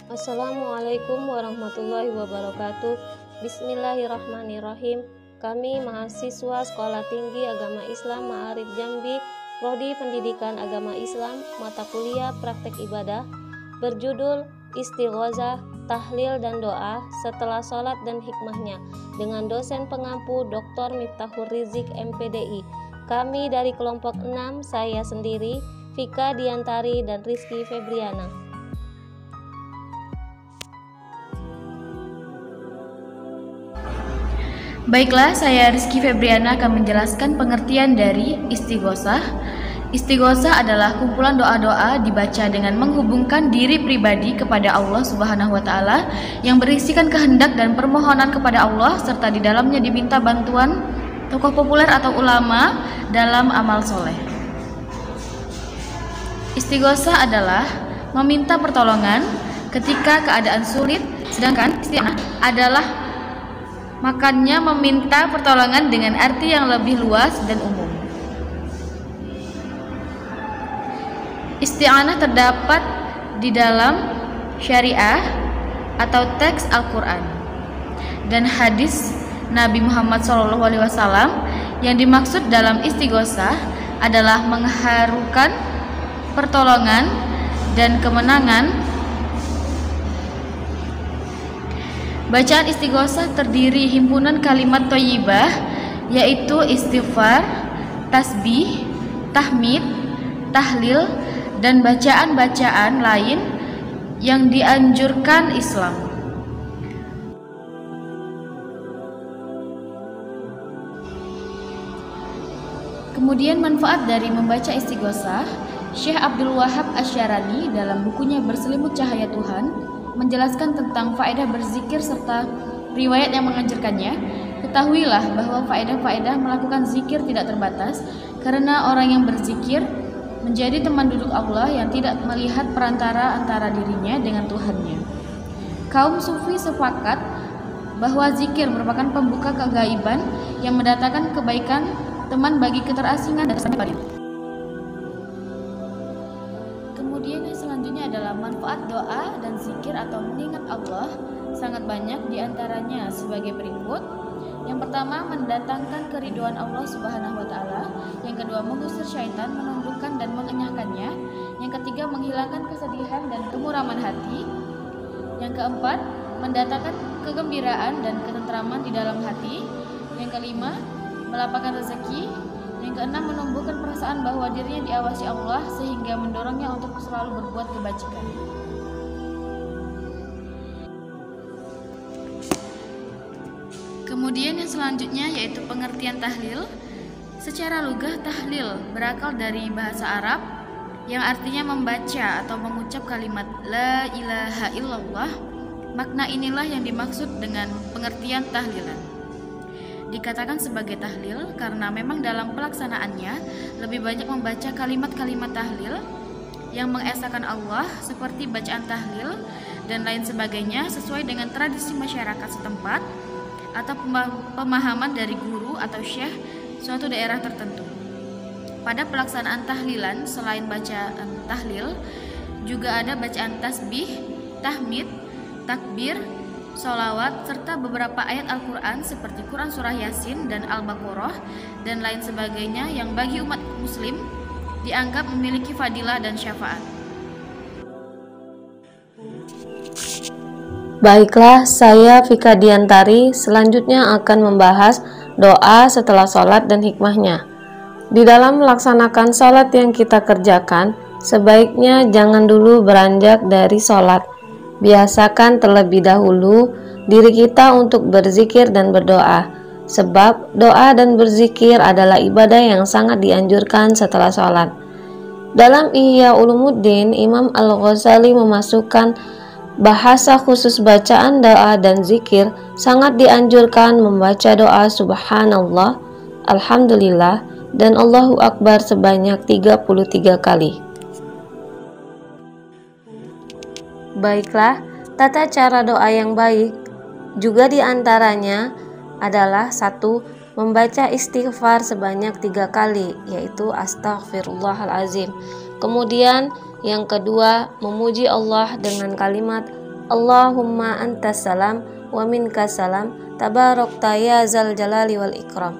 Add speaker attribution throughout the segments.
Speaker 1: Assalamualaikum warahmatullahi wabarakatuh. Bismillahirrahmanirrahim. Kami mahasiswa Sekolah Tinggi Agama Islam Ma'arif Jambi, Prodi Pendidikan Agama Islam, mata kuliah Praktek Ibadah, berjudul Istighosah, Tahlil dan Doa setelah Sholat dan Hikmahnya, dengan dosen pengampu Dr. Miftahur Rizik MPDI. Kami dari kelompok 6, saya sendiri, Vika Diantari dan Rizky Febriana.
Speaker 2: Baiklah, saya Rizky Febriana akan menjelaskan pengertian dari istighosah. Istighosah adalah kumpulan doa-doa dibaca dengan menghubungkan diri pribadi kepada Allah Subhanahu wa Ta'ala yang berisikan kehendak dan permohonan kepada Allah, serta di dalamnya diminta bantuan tokoh populer atau ulama dalam amal soleh. Istighosah adalah meminta pertolongan ketika keadaan sulit, sedangkan isti'anah adalah makanya meminta pertolongan dengan arti yang lebih luas dan umum. Isti'anah terdapat di dalam syariah atau teks Al-Quran dan hadis Nabi Muhammad SAW. Yang dimaksud dalam istighosah adalah mengharukan pertolongan dan kemenangan. Bacaan istighosah terdiri himpunan kalimat thayyibah, yaitu istighfar, tasbih, tahmid, tahlil, dan bacaan-bacaan lain yang dianjurkan Islam. Kemudian manfaat dari membaca istighosah, Syekh Abdul Wahab Asy'arani dalam bukunya Berselimut Cahaya Tuhan menjelaskan tentang faedah berzikir serta riwayat yang mengajarkannya. Ketahuilah bahwa faedah-faedah melakukan zikir tidak terbatas, karena orang yang berzikir menjadi teman duduk Allah yang tidak melihat perantara antara dirinya dengan Tuhannya. Kaum sufi sepakat bahwa zikir merupakan pembuka kegaiban yang mendatangkan kebaikan, teman bagi keterasingan dan kesenangan. Kemudian yang selanjutnya adalah manfaat doa dan zikir atau mengingat Allah. Sangat banyak diantaranya sebagai berikut. Yang pertama, mendatangkan keridhaan Allah Subhanahu wa Ta'ala. Yang kedua, mengusir syaitan, menundukkan dan mengenyahkannya. Yang ketiga, menghilangkan kesedihan dan kemuraman hati. Yang keempat, mendatangkan kegembiraan dan ketentraman di dalam hati. Yang kelima, melapangkan rezeki. Yang keenam, menumbuhkan perasaan bahwa dirinya diawasi Allah sehingga mendorongnya untuk selalu berbuat kebajikan. Kemudian yang selanjutnya yaitu pengertian tahlil. Secara lugah, tahlil berakal dari bahasa Arab yang artinya membaca atau mengucap kalimat La ilaha illallah. Makna inilah yang dimaksud dengan pengertian tahlilan. Dikatakan sebagai tahlil karena memang dalam pelaksanaannya lebih banyak membaca kalimat-kalimat tahlil yang mengesahkan Allah seperti bacaan tahlil dan lain sebagainya sesuai dengan tradisi masyarakat setempat atau pemahaman dari guru atau syekh suatu daerah tertentu. Pada pelaksanaan tahlilan selain bacaan tahlil juga ada bacaan tasbih, tahmid, takbir, sholawat, serta beberapa ayat Al-Quran seperti Quran Surah Yasin dan Al-Baqarah dan lain sebagainya yang bagi umat muslim dianggap memiliki fadilah dan syafaat.
Speaker 1: Baiklah, saya Vika Diantari selanjutnya akan membahas doa setelah sholat dan hikmahnya. Di dalam melaksanakan sholat yang kita kerjakan, sebaiknya jangan dulu beranjak dari sholat. Biasakan terlebih dahulu diri kita untuk berzikir dan berdoa, sebab doa dan berzikir adalah ibadah yang sangat dianjurkan setelah sholat. Dalam Ihya Ulumuddin, Imam Al-Ghazali memasukkan bahasa khusus bacaan doa dan zikir. Sangat dianjurkan membaca doa Subhanallah, Alhamdulillah, dan Allahu Akbar sebanyak 33 kali. Baiklah, tata cara doa yang baik juga diantaranya adalah 1. Membaca istighfar sebanyak 3 kali, yaitu Astaghfirullahalazim. Kemudian yang kedua, memuji Allah dengan kalimat Allahumma antas salam wa minkas salam tabarakta ya zal jalali wal ikram.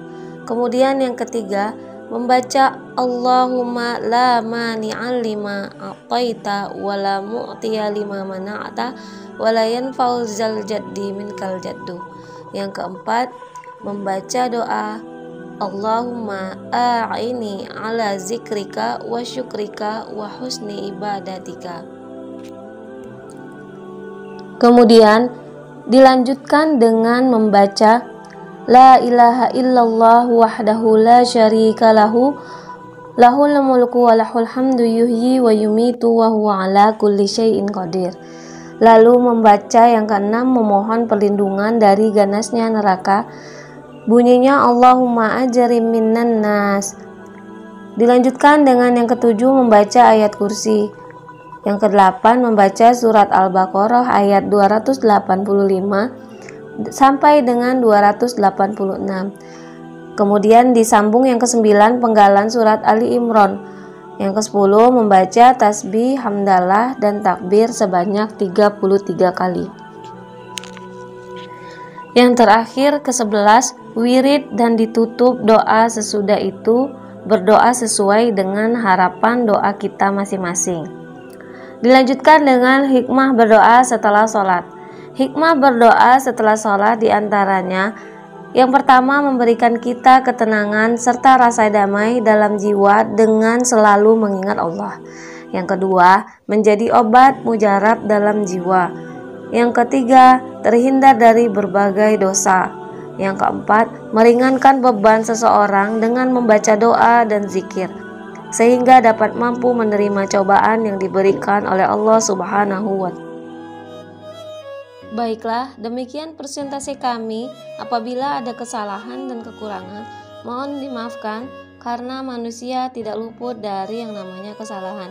Speaker 1: Kemudian yang ketiga, membaca Allahumma la mani'al lima a'taita wa la mu'tiya lima mana'ata wa la yanfa'u zal jaddi minkal jaddu. Yang keempat, membaca doa Allahumma a'ini ala zikrika wa syukrika wa husni ibadatika. Kemudian dilanjutkan dengan membaca La ilaha illallah wahdahu la syarika lahu lahul mulku wa lahul hamdu yuhyi wa yumitu wa huwa ala kulli syai'in qadir. Lalu membaca yang keenam, memohon perlindungan dari ganasnya neraka. Bunyinya Allahumma ajarim minan nas. Dilanjutkan dengan yang ketujuh, membaca ayat kursi. Yang kedelapan, membaca surat Al-Baqarah ayat 285 sampai dengan 286. Kemudian disambung yang ke-9, penggalan surat Ali Imran. Yang ke-10, membaca tasbih, hamdalah, dan takbir sebanyak 33 kali. Yang terakhir ke-11, wirid dan ditutup doa sesudah itu, berdoa sesuai dengan harapan doa kita masing-masing. Dilanjutkan dengan hikmah berdoa setelah sholat. Hikmah berdoa setelah sholat diantaranya, yang pertama, memberikan kita ketenangan serta rasa damai dalam jiwa dengan selalu mengingat Allah. Yang kedua, menjadi obat mujarab dalam jiwa. Yang ketiga, terhindar dari berbagai dosa. Yang keempat, meringankan beban seseorang dengan membaca doa dan zikir, sehingga dapat mampu menerima cobaan yang diberikan oleh Allah Subhanahu wa Ta'ala. Baiklah, demikian presentasi kami. Apabila ada kesalahan dan kekurangan, mohon dimaafkan karena manusia tidak luput dari yang namanya kesalahan.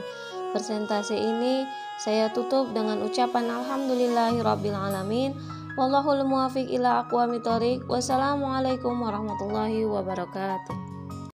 Speaker 1: Presentasi ini saya tutup dengan ucapan alhamdulillahirabbil alamin. Wallahul muwaffiq ila aqwamit thoriq. Wassalamualaikum warahmatullahi wabarakatuh.